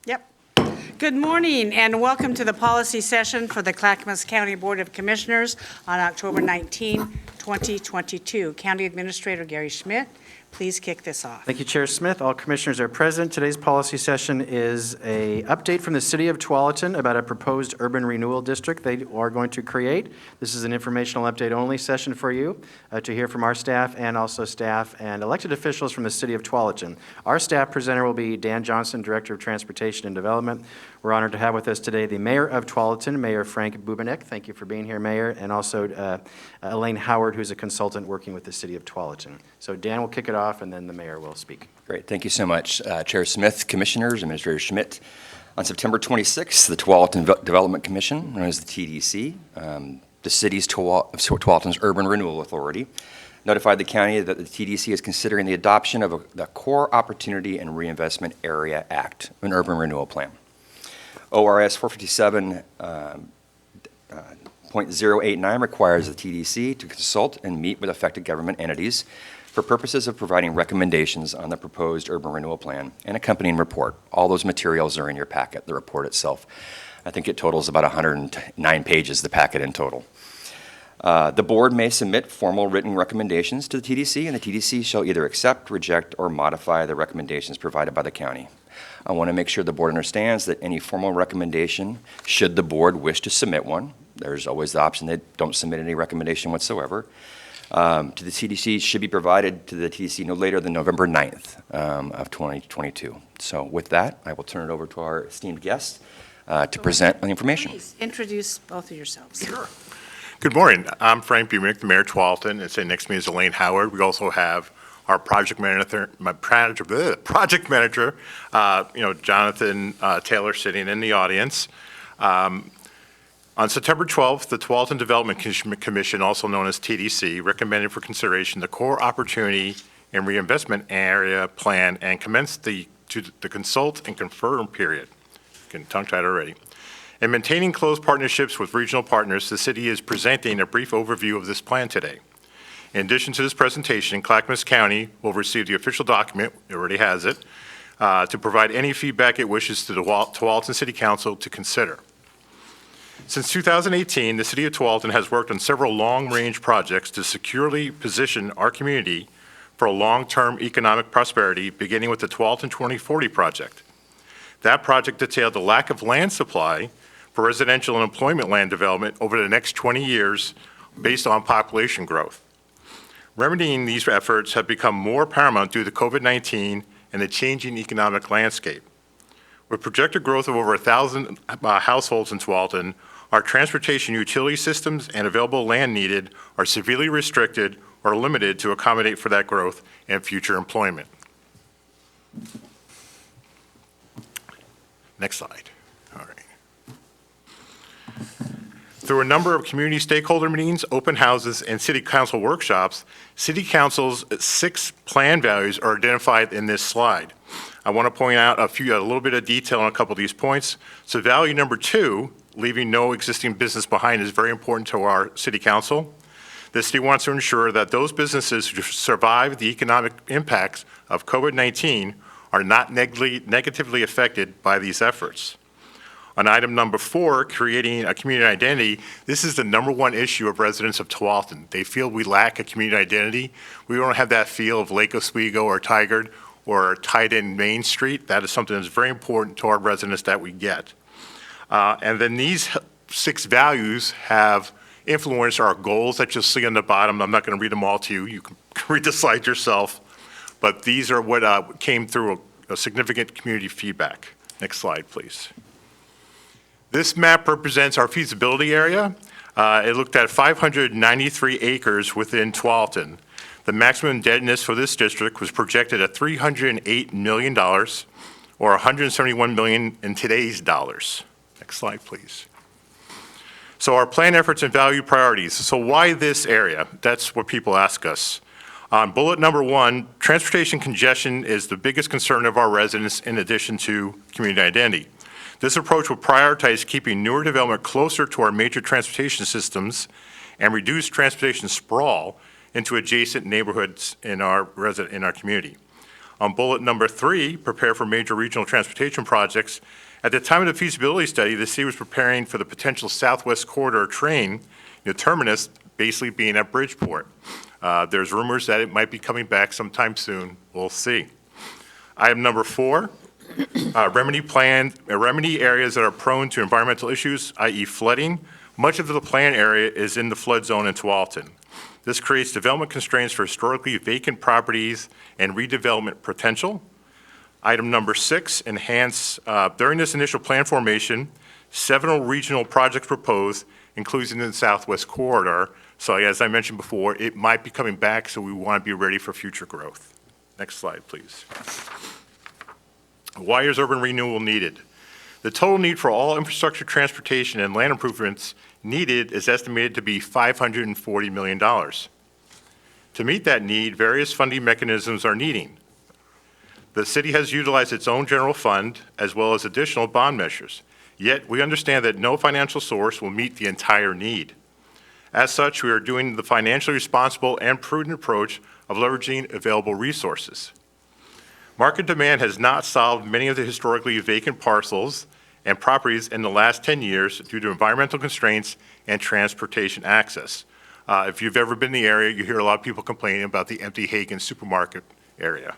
Yep. Good morning and welcome to the policy session for the Clackamas County Board of Commissioners on October 19, 2022. County Administrator Gary Schmidt, please kick this off. Thank you, Chair Smith. All commissioners are present. Today's policy session is an update from the City of Tualatin about a proposed urban renewal district they are going to create. This is an informational update only session for you to hear from our staff and also staff and elected officials from the City of Tualatin. Our staff presenter will be Dan Johnson, Director of Transportation and Development. We're honored to have with us today the Mayor of Tualatin, Mayor Frank Bubenik. Thank you for being here, Mayor, and also Elaine Howard, who's a consultant working with the City of Tualatin. So Dan will kick it off, and then the Mayor will speak. Great. Thank you so much, Chair Smith, Commissioners, Administrator Schmidt. On September 26th, the Tualatin Development Commission, known as the TDC, the city's Tualatin's Urban Renewal Authority, notified the county that the TDC is considering the adoption of the Core Opportunity and Reinvestment Area Act, an urban renewal plan. ORS 457.089 requires the TDC to consult and meet with affected government entities for purposes of providing recommendations on the proposed urban renewal plan and accompanying report. All those materials are in your packet, the report itself. I think it totals about 109 pages, the packet in total. The board may submit formal written recommendations to the TDC, and the TDC shall either accept, reject, or modify the recommendations provided by the county. I want to make sure the board understands that any formal recommendation, should the board wish to submit one, there's always the option that don't submit any recommendation whatsoever, to the TDC should be provided to the TDC no later than November 9th of 2022. So with that, I will turn it over to our esteemed guest to present the information. Please introduce both of yourselves. Sure. Good morning. I'm Frank Bubenik, the Mayor of Tualatin, and sitting next to me is Elaine Howard. We also have our project manager, Jonathan Taylor, sitting in the audience. On September 12th, the Tualatin Development Commission, also known as TDC, recommended for consideration the Core Opportunity and Reinvestment Area Plan and commenced the consult and confirm period. Getting tongue-tied already. In maintaining close partnerships with regional partners, the city is presenting a brief overview of this plan today. In addition to this presentation, Clackamas County will receive the official document, it already has it, to provide any feedback it wishes to the Tualatin City Council to consider. Since 2018, the City of Tualatin has worked on several long-range projects to securely position our community for a long-term economic prosperity, beginning with the Tualatin 2040 project. That project detailed the lack of land supply for residential and employment land development over the next 20 years based on population growth. Remedying these efforts have become more paramount due to COVID-19 and the changing economic landscape. With projected growth of over 1,000 households in Tualatin, our transportation utility systems and available land needed are severely restricted or limited to accommodate for that growth and future employment. Next slide. All right. Through a number of community stakeholder meetings, open houses, and City Council workshops, City Council's 6 plan values are identified in this slide. I want to point out a little bit of detail on a couple of these points. So value number 2, leaving no existing business behind, is very important to our City Council. The city wants to ensure that those businesses who survive the economic impacts of COVID-19 are not negatively affected by these efforts. On item number 4, creating a community identity, this is the #1 issue of residents of Tualatin. They feel we lack a community identity. We don't have that feel of Lake Oswego or Tigard or tied-in Main Street. That is something that's very important to our residents that we get. And then these 6 values have influenced our goals that you'll see on the bottom. I'm not going to read them all to you. You can read the slide yourself. But these are what came through a significant community feedback. Next slide, please. This map represents our feasibility area. It looked at 593 acres within Tualatin. The maximum indebtedness for this district was projected at $308 million, or $171 million in today's dollars. Next slide, please. So our plan efforts and value priorities. So why this area? That's what people ask us. On bullet number 1, transportation congestion is the biggest concern of our residents in addition to community identity. This approach will prioritize keeping newer development closer to our major transportation systems and reduce transportation sprawl into adjacent neighborhoods in our community. On bullet number 3, prepare for major regional transportation projects. At the time of the feasibility study, the city was preparing for the potential Southwest Corridor train, the terminus basically being at Bridgeport. There's rumors that it might be coming back sometime soon. We'll see. Item number 4, remedy areas that are prone to environmental issues, i.e. flooding. Much of the planned area is in the flood zone in Tualatin. This creates development constraints for historically vacant properties and redevelopment potential. Item number 6, during this initial plan formation, several regional projects proposed, including the Southwest Corridor. So as I mentioned before, it might be coming back, so we want to be ready for future growth. Next slide, please. Why is urban renewal needed? The total need for all infrastructure, transportation, and land improvements needed is estimated to be $540 million. To meet that need, various funding mechanisms are needed. The city has utilized its own general fund as well as additional bond measures. Yet, we understand that no financial source will meet the entire need. As such, we are doing the financially responsible and prudent approach of leveraging available resources. Market demand has not solved many of the historically vacant parcels and properties in the last 10 years due to environmental constraints and transportation access. If you've ever been in the area, you hear a lot of people complaining about the empty Hagen supermarket area.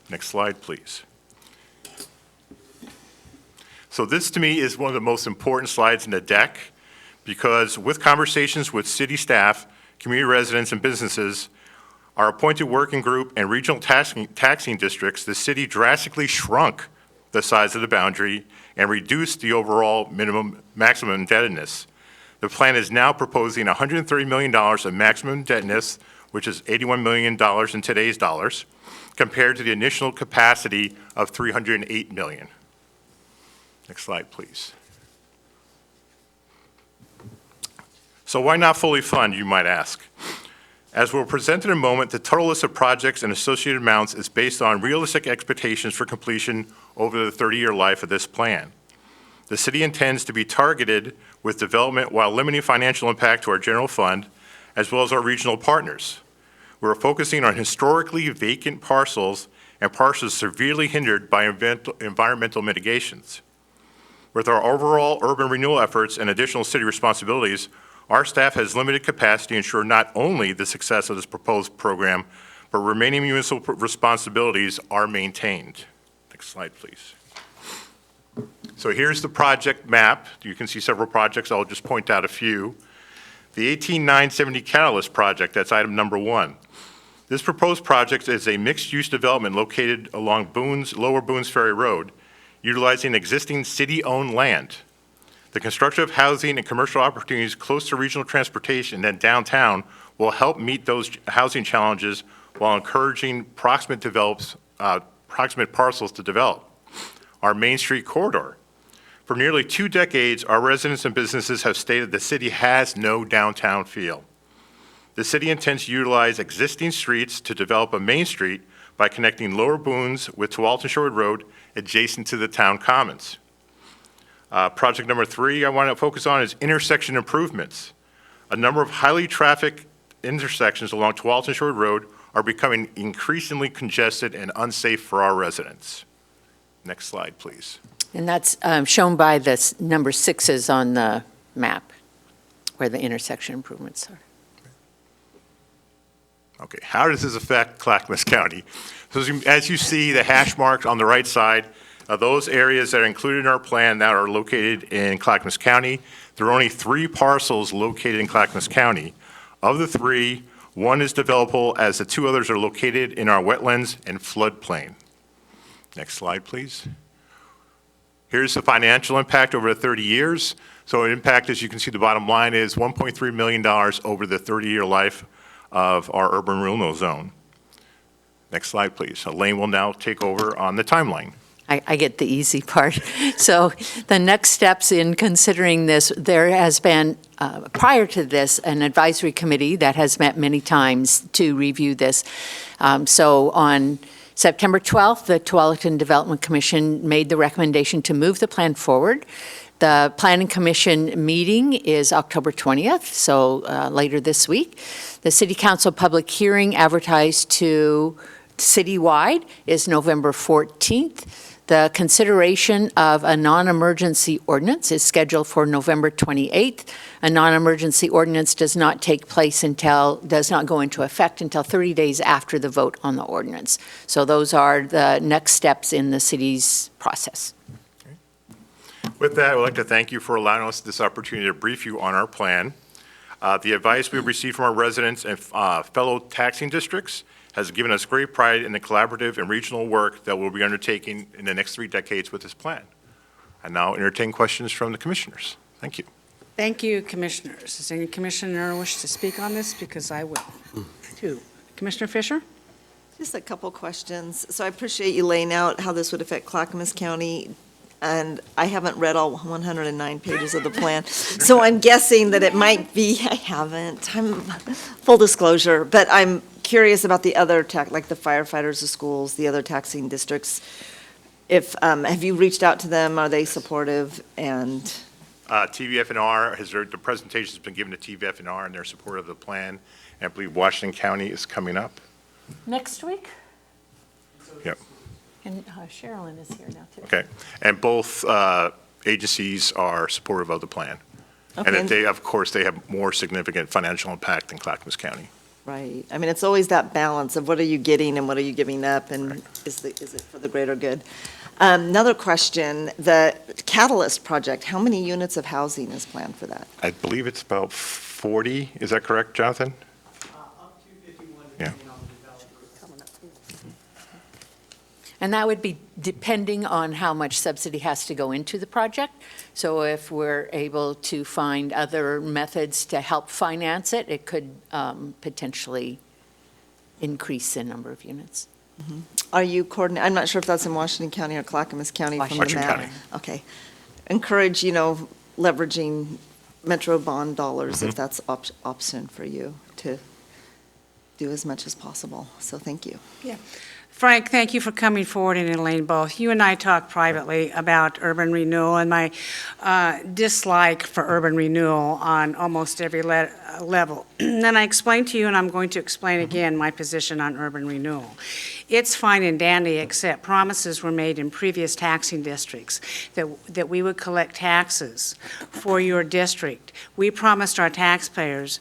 Next slide, please. So this, to me, is one of the most important slides in the deck, because with conversations with city staff, community residents, and businesses, our appointed working group and regional taxing districts, the city drastically shrunk the size of the boundary and reduced the overall maximum indebtedness. The plan is now proposing $130 million of maximum indebtedness, which is $81 million in today's dollars, compared to the initial capacity of $308 million. Next slide, please. So why not fully fund, you might ask? As we'll present in a moment, the total list of projects and associated amounts is based on realistic expectations for completion over the 30-year life of this plan. The city intends to be targeted with development while limiting financial impact to our general fund, as well as our regional partners. We're focusing on historically vacant parcels and parcels severely hindered by environmental mitigations. With our overall urban renewal efforts and additional city responsibilities, our staff has limited capacity to ensure not only the success of this proposed program, but remaining municipal responsibilities are maintained. Next slide, please. So here's the project map. You can see several projects. I'll just point out a few. The 18970 Catalyst project, that's item number 1. This proposed project is a mixed-use development located along Lower Boones Ferry Road, utilizing existing city-owned land. The construction of housing and commercial opportunities close to regional transportation and downtown will help meet those housing challenges while encouraging proximate parcels to develop. Our Main Street corridor. For nearly 2 decades, our residents and businesses have stated the city has no downtown feel. The city intends to utilize existing streets to develop a main street by connecting Lower Boones with Tualatin Shore Road adjacent to the town commons. Project number 3 I want to focus on is intersection improvements. A number of highly trafficked intersections along Tualatin Shore Road are becoming increasingly congested and unsafe for our residents. Next slide, please. And that's shown by the number 6s on the map, where the intersection improvements are. Okay, how does this affect Clackamas County? So as you see, the hash marks on the right side, those areas that are included in our plan that are located in Clackamas County. There are only 3 parcels located in Clackamas County. Of the 3, 1 is developable, as the 2 others are located in our wetlands and floodplain. Next slide, please. Here's the financial impact over the 30 years. So impact, as you can see, the bottom line is $1.3 million over the 30-year life of our urban renewal zone. Next slide, please. Elaine will now take over on the timeline. I get the easy part. So the next steps in considering this, there has been, prior to this, an advisory committee that has met many times to review this. So on September 12th, the Tualatin Development Commission made the recommendation to move the plan forward. The Planning Commission meeting is October 20th, so later this week. The City Council public hearing advertised to citywide is November 14th. The consideration of a non-emergency ordinance is scheduled for November 28th. A non-emergency ordinance does not go into effect until 30 days after the vote on the ordinance. So those are the next steps in the city's process. With that, I would like to thank you for allowing us this opportunity to brief you on our plan. The advice we've received from our residents and fellow taxing districts has given us great pride in the collaborative and regional work that we'll be undertaking in the next 3 decades with this plan. I now entertain questions from the commissioners. Thank you. Thank you, commissioners. Does any commissioner wish to speak on this? Because I will, too. Commissioner Fisher? Just a couple questions. So I appreciate you laying out how this would affect Clackamas County, and I haven't read all 109 pages of the plan. So I'm guessing that it might be, I haven't, full disclosure, but I'm curious about the other like the firefighters, the schools, the other taxing districts. Have you reached out to them? Are they supportive? And TVFNR the presentation's been given to TVFNR, and they're supportive of the plan. And I believe Washington County is coming up. Next week? Yep. And Sherilyn is here now, too. Okay. And both agencies are supportive of the plan. And that Okay. of course, they have more significant financial impact than Clackamas County. Right. I mean, it's always that balance of what are you getting and what are you giving up, and is it for the greater good? Another question, the Catalyst project, how many units of housing is planned for that? I believe it's about 40. Is that correct, Jonathan? Up to 51, Yeah. depending on the developer. And that would be depending on how much subsidy has to go into the project. So if we're able to find other methods to help finance it, it could potentially increase the number of units. Are you coordinating, I'm not sure if that's in Washington County or Clackamas County from the Washington map. County. Okay. Encourage, leveraging Metro bond dollars if that's option for you to do as much as possible. So thank you. Frank, thank you for coming forward, and Elaine both. You and I talked privately about urban renewal and my dislike for urban renewal on almost every level. And I explained to you, and I'm going to explain again, my position on urban renewal. It's fine and dandy, except promises were made in previous taxing districts that we would collect taxes for your district. We promised our taxpayers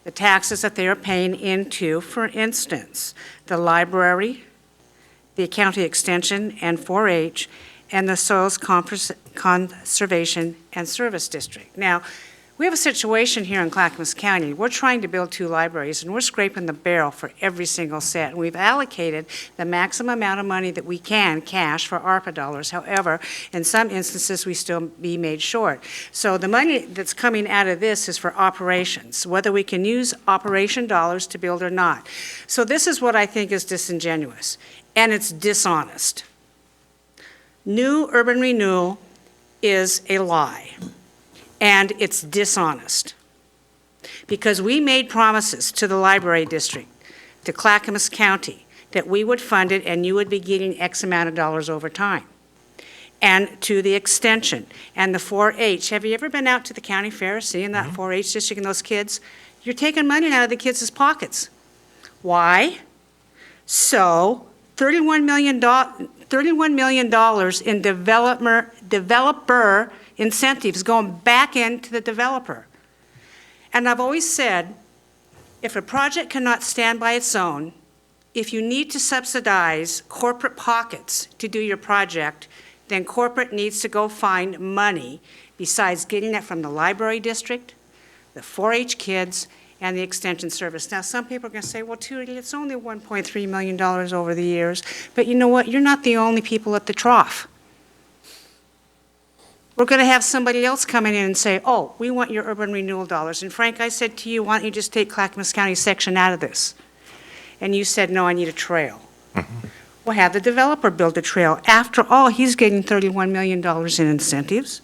the taxes that they are paying into, for instance, the library, the county extension and 4-H, and the Soils Conservation and Service District. Now, we have a situation here in Clackamas County. We're trying to build 2 libraries, and we're scraping the barrel for every single cent. And we've allocated the maximum amount of money that we can cash for ARPA dollars. However, in some instances, we still be made short. So the money that's coming out of this is for operations, whether we can use operation dollars to build or not. So this is what I think is disingenuous, and it's dishonest. New urban renewal is a lie. And it's dishonest. Because we made promises to the library district, to Clackamas County, that we would fund it and you would be getting X amount of dollars over time. And to the extension and the 4-H. Have you ever been out to the county fair, seeing that 4-H district and those kids? You're taking money out of the kids' pockets. Why? So $31 million in developer incentives going back into the developer. And I've always said, if a project cannot stand by its own, if you need to subsidize corporate pockets to do your project, then corporate needs to go find money besides getting it from the library district, the 4-H kids, and the extension service. Now, some people are going to say, well, Tootie, it's only $1.3 million over the years. But you know what? You're not the only people at the trough. We're going to have somebody else coming in and say, oh, we want your urban renewal dollars. And Frank, I said to you, why don't you just take Clackamas County section out of this? And you said, no, I need a trail. Well, have the developer build a trail. After all, he's getting $31 million in incentives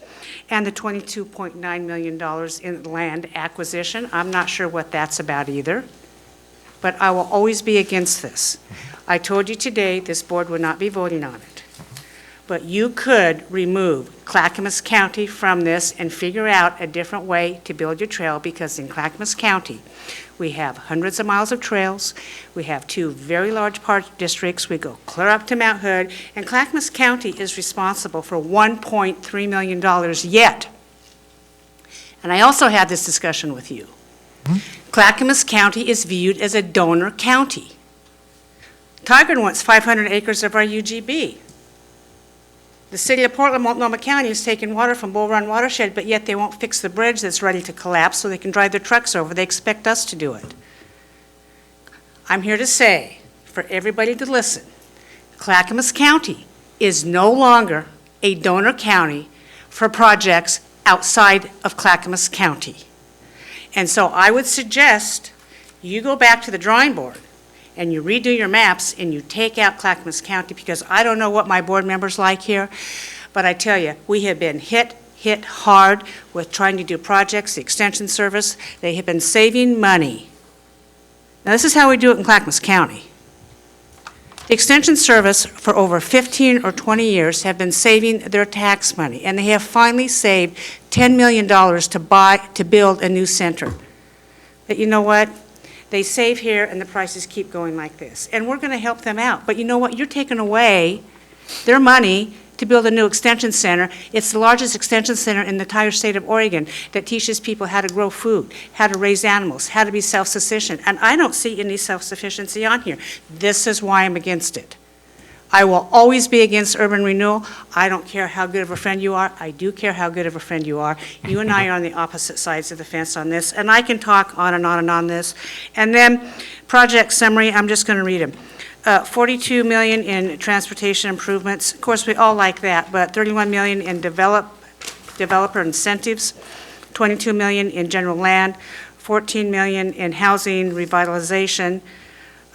and the $22.9 million in land acquisition. I'm not sure what that's about either, but I will always be against this. I told you today this board would not be voting on it. but you could remove Clackamas County from this and figure out a different way to build your trail, because in Clackamas County, we have hundreds of miles of trails, we have 2 very large park districts, we go clear up to Mount Hood, and Clackamas County is responsible for $1.3 million yet. And I also had this discussion with you. Clackamas County is viewed as a donor county. Tigard wants 500 acres of our UGB. The city of Portland, Multnomah County is taking water from Bull Run Watershed, but yet they won't fix the bridge that's ready to collapse so they can drive their trucks over. They expect us to do it. I'm here to say, for everybody to listen, Clackamas County is no longer a donor county for projects outside of Clackamas County. And so I would suggest you go back to the drawing board and you redo your maps and you take out Clackamas County, because I don't know what my board members like here, but I tell you, we have been hit hard with trying to do projects, the extension service. They have been saving money. Now, this is how we do it in Clackamas County. The extension service for over 15 or 20 years have been saving their tax money, and they have finally saved $10 million to build a new center. But you know what? They save here and the prices keep going like this. And we're going to help them out. But you know what? You're taking away their money to build a new extension center. It's the largest extension center in the entire state of Oregon that teaches people how to grow food, how to raise animals, how to be self-sufficient. And I don't see any self-sufficiency on here. This is why I'm against it. I will always be against urban renewal. I don't care how good of a friend you are. I do care how good of a friend you are. You and I are on the opposite sides of the fence on this, and I can talk on and on and on this. And then project summary, I'm just going to read them. $42 million in transportation improvements. Of course, we all like that, but $31 million in developer incentives, $22 million in general land, $14 million in housing revitalization,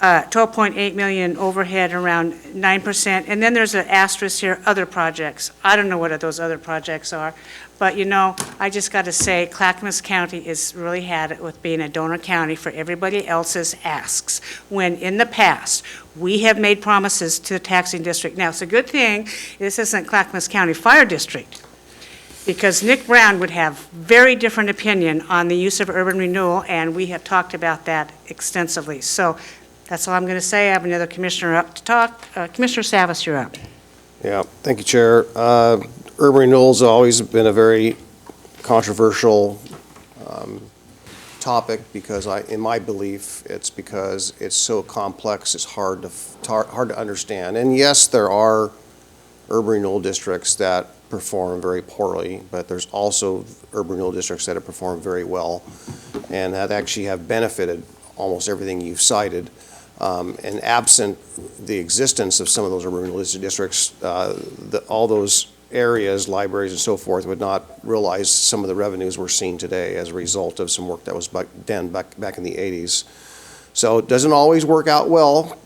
12.8 million in overhead, around 9%. And then there's an asterisk here, other projects. I don't know what those other projects are, but you know, I just got to say, Clackamas County has really had it with being a donor county for everybody else's asks, when in the past, we have made promises to the taxing district. Now, it's a good thing this isn't Clackamas County Fire District, because Nick Brown would have very different opinion on the use of urban renewal, and we have talked about that extensively. So that's all I'm going to say. I have another commissioner up to talk. Commissioner Savas, you're up. Yeah, thank you, Chair. Urban renewal's always been a very controversial topic, because in my belief, it's because it's so complex, it's hard to understand. And yes, there are urban renewal districts that perform very poorly, but there's also urban renewal districts that have performed very well and that actually have benefited almost everything you've cited. And absent the existence of some of those urban renewal districts, all those areas, libraries and so forth, would not realize some of the revenues we're seeing today as a result of some work that was done back in the 80s. So it doesn't always work out well.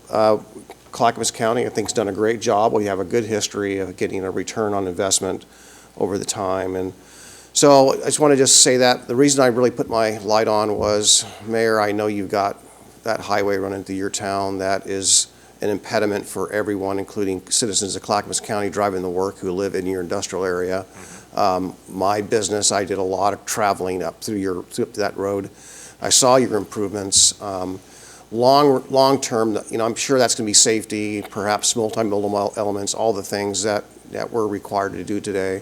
Clackamas County, I think, has done a great job. We have a good history of getting a return on investment over the time. And so I just want to say that the reason I really put my light on was, Mayor, I know you've got that highway running through your town that is an impediment for everyone, including citizens of Clackamas County driving to work who live in your industrial area. My business, I did a lot of traveling up through that road. I saw your improvements. Long term, you know, I'm sure that's going to be safety, perhaps multi-modal elements, all the things that we're required to do today.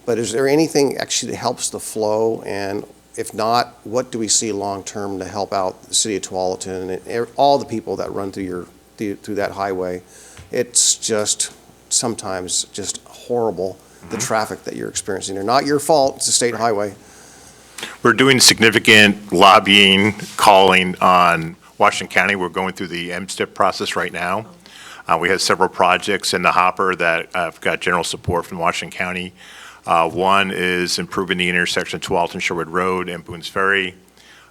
But is there anything actually that helps the flow? And if not, what do we see long-term to help out the city of Tualatin and all the people that run through that highway? It's just sometimes just horrible, the traffic that you're experiencing. They're not your fault, it's a state highway. We're doing significant lobbying, calling on Washington County. We're going through the MSTIP process right now. We have several projects in the hopper that have got general support from Washington County. One is improving the intersection of Tualatin-Sherwood Road and Boones Ferry.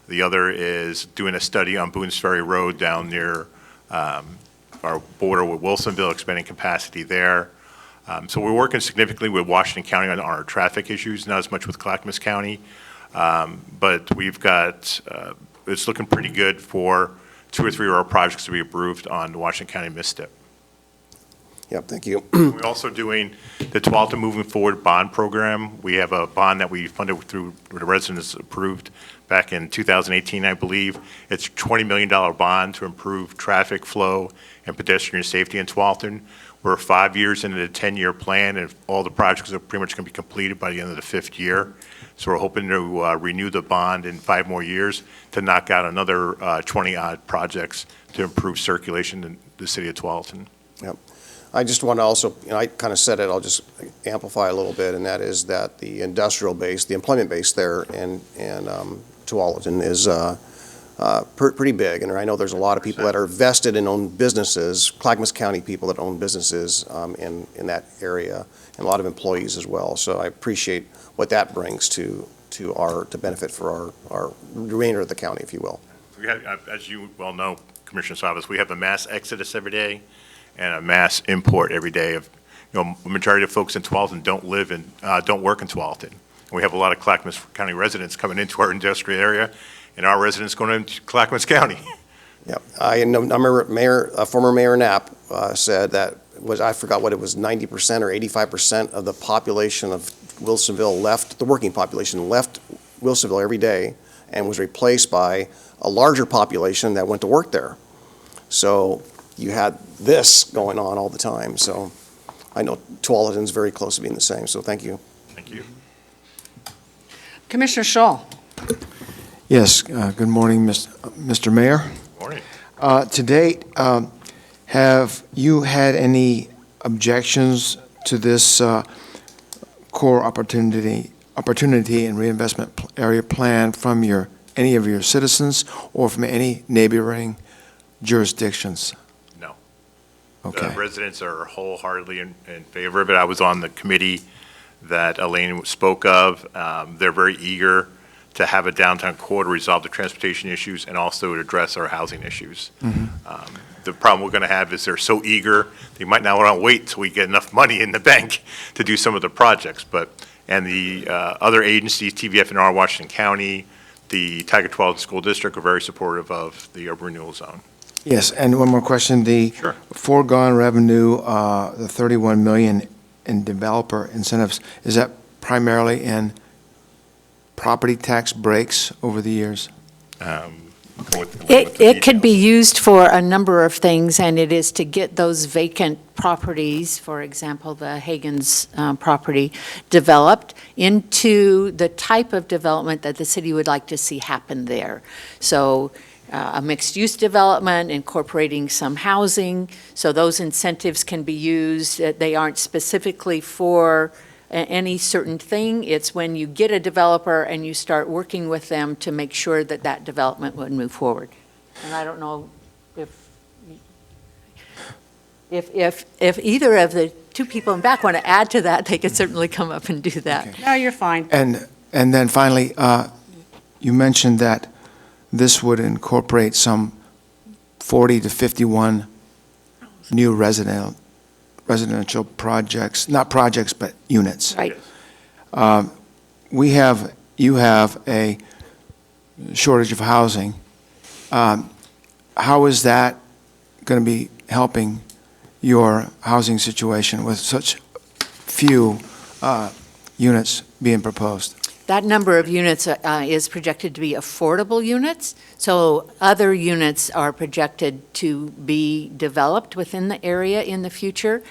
The other is doing a study on Boones Ferry Road down near our border with Wilsonville, expanding capacity there. So we're working significantly with Washington County on our traffic issues, not as much with Clackamas County. But we've got, it's looking pretty good for 2 or 3 of our projects to be approved on the Washington County MSTIP. Yep, thank you. We're also doing the Tualatin Moving Forward Bond Program. We have a bond that we funded through, the residents approved back in 2018, I believe. It's a $20 million bond to improve traffic flow and pedestrian safety in Tualatin. We're 5 years into the 10-year plan, and all the projects are pretty much going to be completed by the end of the 5th year. So we're hoping to renew the bond in 5 more years to knock out another 20-odd projects to improve circulation in the city of Tualatin. Yep. I just want to also, I kind of said it, I'll just amplify a little bit, and that is that the industrial base, the employment base there in Tualatin is pretty big. And I know there's a lot of people that are vested and own businesses, Clackamas County people that own businesses in that area, and a lot of employees as well. So I appreciate what that brings to benefit for our remainder of the county, if you will. We have, as you well know, Commissioner Savas, we have a mass exodus every day and a mass import every day of, the majority of folks in Tualatin don't live in, don't work in Tualatin. And we have a lot of Clackamas County residents coming into our industrial area, and our residents going into Clackamas County. Yep. I remember former Mayor Knapp said that I forgot what it was, 90% or 85% of the population of Wilsonville left, the working population left Wilsonville every day and was replaced by a larger population that went to work there. So you had this going on all the time. So I know Tualatin's very close to being the same. So thank you. Thank you. Commissioner Shaw. Yes, good morning, Mr. Mayor. Morning. To date, have you had any objections to this core opportunity and reinvestment area plan from any of your citizens or from any neighboring jurisdictions? No. Okay. The residents are wholeheartedly in favor of it. I was on the committee that Elaine spoke of. They're very eager to have a downtown core to resolve the transportation issues and also to address our housing issues. The problem we're going to have is they're so eager, they might not want to wait till we get enough money in the bank to do some of the projects. And the other agencies, TVF&R, Washington County, the Tiger Tualatin School District are very supportive of the urban renewal zone. Yes, and one more question. The Sure. foregone revenue, the $31 million in developer incentives, is that primarily in property tax breaks over the years? It could be used for a number of things, and it is to get those vacant properties, for example, the Hagen's property, developed into the type of development that the city would like to see happen there. So a mixed-use development, incorporating some housing, so those incentives can be used. They aren't specifically for any certain thing. It's when you get a developer and you start working with them to make sure that that development would move forward. And I don't know if either of the two people in back want to add to that, they could certainly come up and do that. Okay. No, you're fine. And then finally, you mentioned that this would incorporate some 40 to 51 new residential projects, not projects, but units. Right. You have a shortage of housing. How is that going to be helping your housing situation with such few units being proposed? That number of units is projected to be affordable units, so other units are projected to be developed within the area in the future.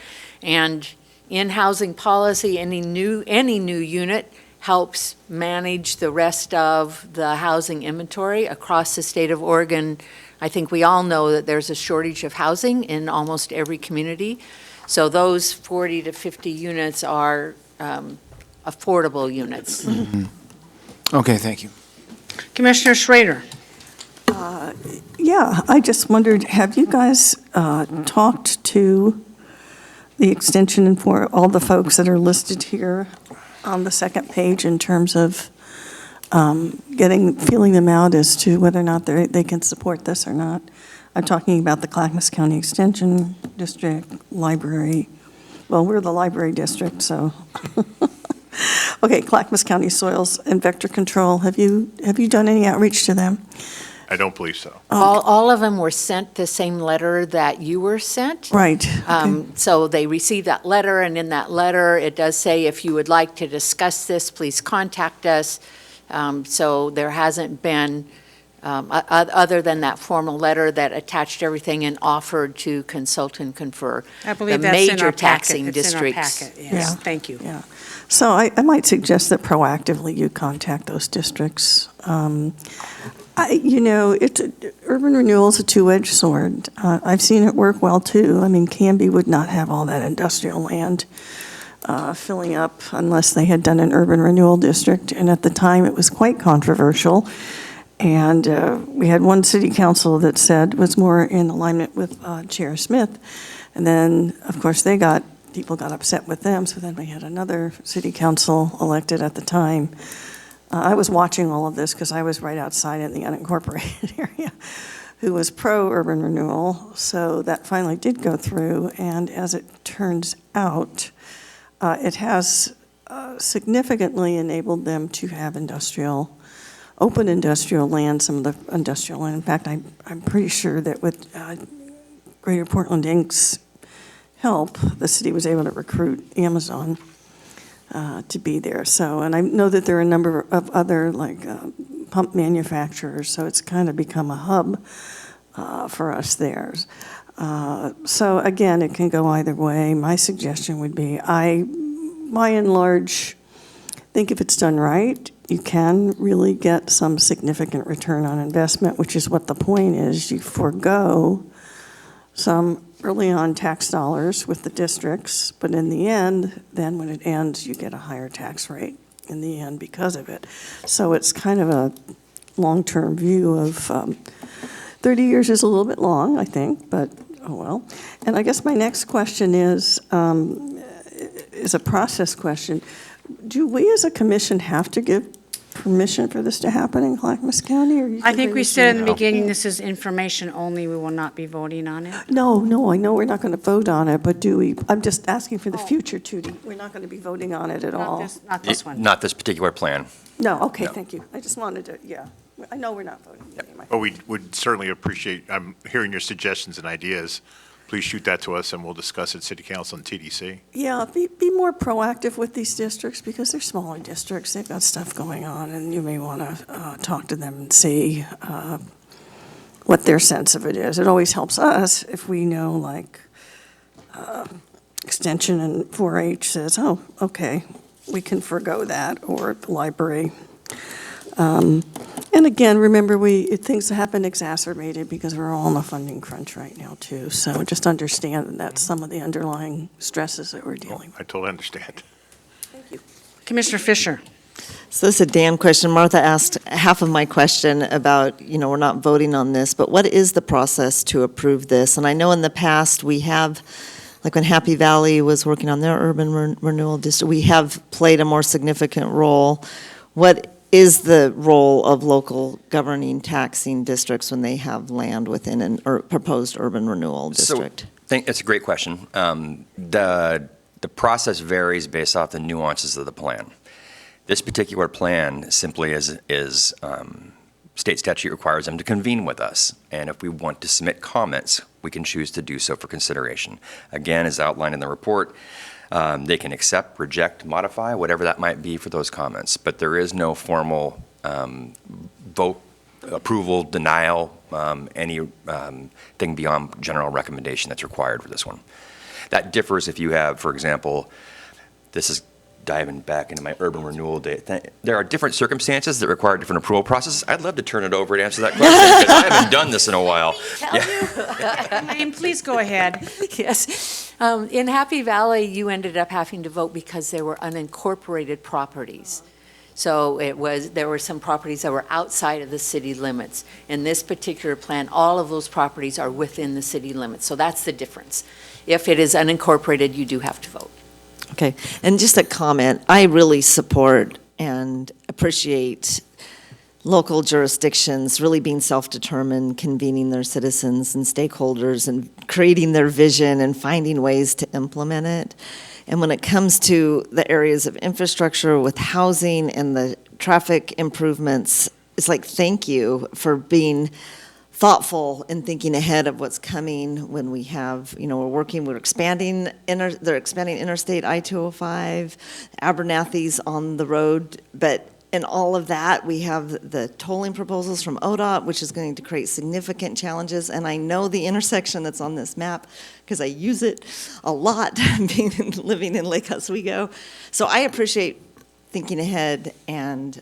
And in housing policy, any new unit helps manage the rest of the housing inventory across the state of Oregon. I think we all know that there's a shortage of housing in almost every community. So those 40 to 50 units are affordable units. Okay, thank you. Commissioner Schrader. Yeah, I just wondered, have you guys talked to the extension and for all the folks that are listed here on the second page in terms of feeling them out as to whether or not they can support this or not? I'm talking about the Clackamas County Extension District, library. Well, we're the library district, so. Okay, Clackamas County Soils and Vector Control, have you done any outreach to them? I don't believe so. All of them were sent the same letter that you were sent. Right. So they received that letter, and in that letter, it does say, if you would like to discuss this, please contact us. So there hasn't been, other than that formal letter that attached everything and offered to consult and confer. I believe the that's in major our packet. taxing It's in our districts. packet, yes. Yeah. Thank you. Yeah. So I might suggest that proactively you contact those districts. Urban renewal is a two-edged sword. I've seen it work well, too. I mean, Canby would not have all that industrial land filling up unless they had done an urban renewal district. And at the time, it was quite controversial. And we had one city council that said was more in alignment with Chair Smith. And then, of course, people got upset with them. So then we had another city council elected at the time. I was watching all of this because I was right outside in the unincorporated area, who was pro-urban renewal. So that finally did go through. And as it turns out, it has significantly enabled them to have open industrial land, some of the industrial land. In fact, I'm pretty sure that with Greater Portland Inc.'s help, the city was able to recruit Amazon to be there. So, and I know that there are a number of other pump manufacturers, so it's kind of become a hub for us there. So again, it can go either way. My suggestion would be, by and large, think if it's done right, you can really get some significant return on investment, which is what the point is. You forego some early on tax dollars with the districts, but in the end, then when it ends, you get a higher tax rate in the end because of it. So it's kind of a long-term view of 30 years is a little bit long, I think, but oh well. And I guess my next question is a process question. Do we as a commission have to give permission for this to happen in Clackamas County? Or I think we this said in is- the beginning, this is information only. We will not be voting on it. No, I know we're not going to vote on it, but do we, I'm just asking for the future, Tootie. We're not going to be voting on it at all. Not this one. Not this particular plan. No, okay, No. thank you. I just wanted to, yeah. I know we're not voting anyway. But we would certainly appreciate, I'm hearing your suggestions and ideas. Please shoot that to us, and we'll discuss at City Council and TDC. Yeah, be more proactive with these districts because they're smaller districts. They've got stuff going on, and you may want to talk to them and see what their sense of it is. It always helps us if we know, Extension and 4-H says, oh, okay, we can forgo that, or the library. And again, remember, things happen exacerbated because we're all in a funding crunch right now, too. So just understand that that's some of the underlying stresses that we're dealing with. I totally understand. Thank you. Commissioner Fisher. So this is a Dan question. Martha asked half of my question about, we're not voting on this, but what is the process to approve this? And I know in the past we have, like when Happy Valley was working on their urban renewal district, we have played a more significant role. What is the role of local governing taxing districts when they have land within a proposed urban renewal district? It's a great question. The process varies based off the nuances of the plan. This particular plan simply is state statute requires them to convene with us. And if we want to submit comments, we can choose to do so for consideration. Again, as outlined in the report, they can accept, reject, modify, whatever that might be for those comments. But there is no formal vote, approval, denial, thing beyond general recommendation that's required for this one. That differs if you have, for example, this is diving back into my urban renewal day. There are different circumstances that require different approval processes. I'd love to turn it over to answer that question because I haven't done this in a while. Elaine, please go ahead. Yes. In Happy Valley, you ended up having to vote because there were unincorporated properties. So there were some properties that were outside of the city limits. In this particular plan, all of those properties are within the city limits. So that's the difference. If it is unincorporated, you do have to vote. Okay, and just a comment, I really support and appreciate local jurisdictions really being self-determined, convening their citizens and stakeholders and creating their vision and finding ways to implement it. And when it comes to the areas of infrastructure with housing and the traffic improvements, it's like, thank you for being thoughtful and thinking ahead of what's coming when we have, we're expanding, they're expanding Interstate I-205, Abernathy's on the road, but in all of that, we have the tolling proposals from ODOT, which is going to create significant challenges, and I know the intersection that's on this map, because I use it a lot, living in Lake Oswego. So I appreciate thinking ahead and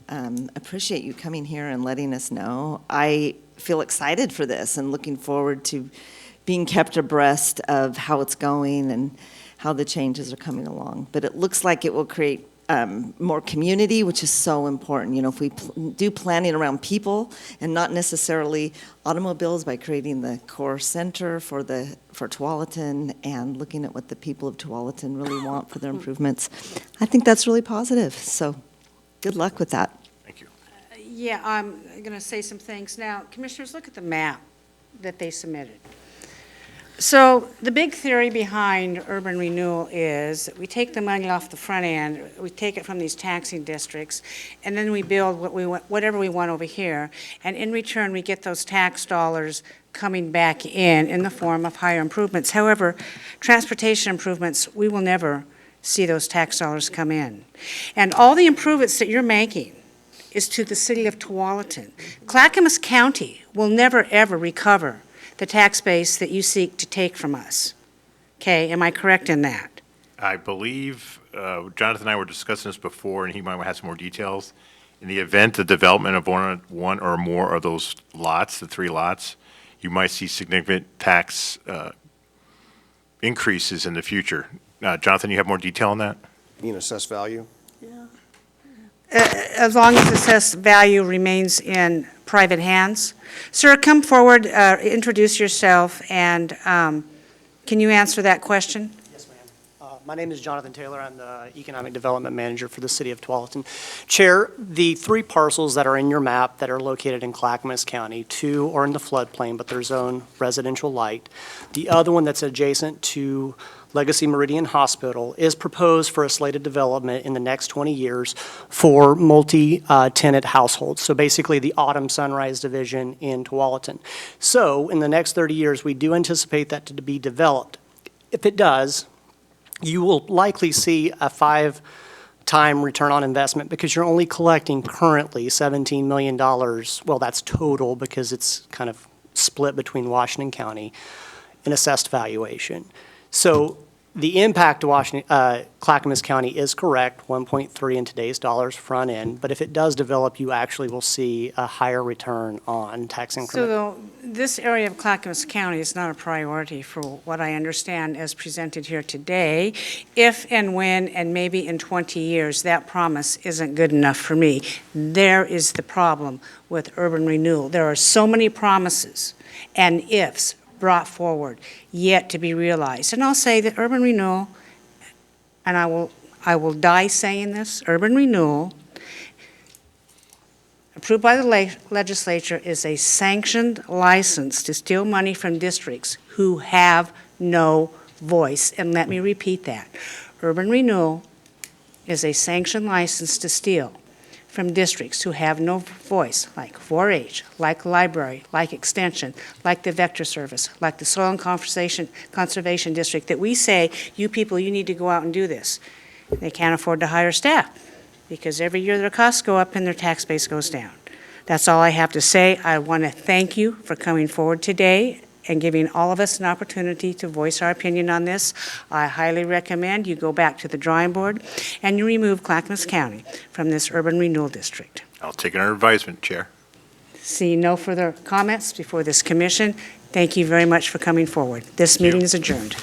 appreciate you coming here and letting us know. I feel excited for this and looking forward to being kept abreast of how it's going and how the changes are coming along. But it looks like it will create more community, which is so important. If we do planning around people and not necessarily automobiles, by creating the core center for Tualatin and looking at what the people of Tualatin really want for their improvements, I think that's really positive. So good luck with that. Thank you. Yeah, I'm going to say some things. Now, commissioners, look at the map that they submitted. So the big theory behind urban renewal is that we take the money off the front end, we take it from these taxing districts, and then we build whatever we want over here, and in return, we get those tax dollars coming back in the form of higher improvements. However, transportation improvements, we will never see those tax dollars come in. And all the improvements that you're making is to the city of Tualatin. Clackamas County will never, ever recover the tax base that you seek to take from us. Okay, am I correct in that? I believe Jonathan and I were discussing this before, and he might have some more details. In the event the development of one or more of those lots, the 3 lots, you might see significant tax increases in the future. Jonathan, you have more detail on that? Being assessed value? As long as assessed value remains in private hands. Sir, come forward, introduce yourself, and can you answer that question? Yes, ma'am. My name is Jonathan Taylor. I'm the Economic Development Manager for the City of Tualatin. Chair, the 3 parcels that are in your map that are located in Clackamas County, 2 are in the floodplain, but they're zone residential light. The other one that's adjacent to Legacy Meridian Hospital is proposed for a slated development in the next 20 years for multi-tenant households. So basically the Autumn Sunrise Division in Tualatin. So in the next 30 years, we do anticipate that to be developed. If it does, you will likely see a 5-time return on investment because you're only collecting currently $17 million. Well, that's total because it's kind of split between Washington County in assessed valuation. So the impact to Clackamas County is correct, 1.3 in today's dollars front end, but if it does develop, you actually will see a higher return on tax increment. So this area of Clackamas County is not a priority for what I understand as presented here today. If and when and maybe in 20 years, that promise isn't good enough for me. There is the problem with urban renewal. There are so many promises and ifs brought forward, yet to be realized. And I'll say that urban renewal, and I will die saying this, urban renewal, approved by the legislature, is a sanctioned license to steal money from districts who have no voice. And let me repeat that. Urban renewal is a sanctioned license to steal from districts who have no voice, like 4-H, like library, like extension, like the Vector Service, like the Soil and Conservation District, that we say, you people, you need to go out and do this. They can't afford to hire staff because every year their costs go up and their tax base goes down. That's all I have to say. I want to thank you for coming forward today and giving all of us an opportunity to voice our opinion on this. I highly recommend you go back to the drawing board and you remove Clackamas County from this urban renewal district. I'll take it under advisement, Chair. Seeing no further comments before this commission, thank you very much for coming forward. This meeting is adjourned.